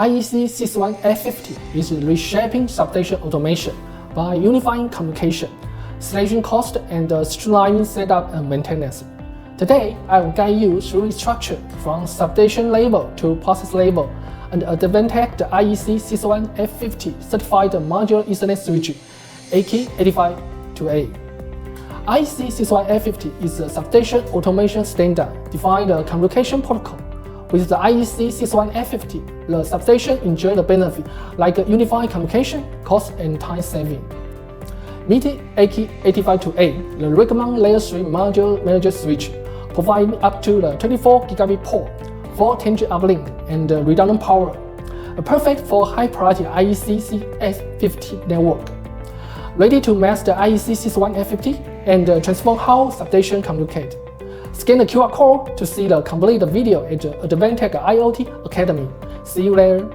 IEC 61F50 is reshaping substation automation by unifying communication, slashing cost, and streamlining setup and maintenance. Today, I will guide you through instruction from substation level to process level and Advantech the IEC 61F50 certified modular Ethernet switch EKI-8528. IEC 61F50 is a substation automation standard defining the communication protocol. With the IEC 61F50, the substation enjoys the benefit like unifying communication, cost, and time saving. Meeting EKI-8528, the recommended Layer 3 module manager switch, providing up to the 24 gigabit port, 4 tangent uplink, and redundant power, perfect for high-priority IEC 61F50 network. Ready to master IEC 61F50 and transform how substation communicate. Scan the QR code to see the complete video at Advantech IoT Academy. See you there.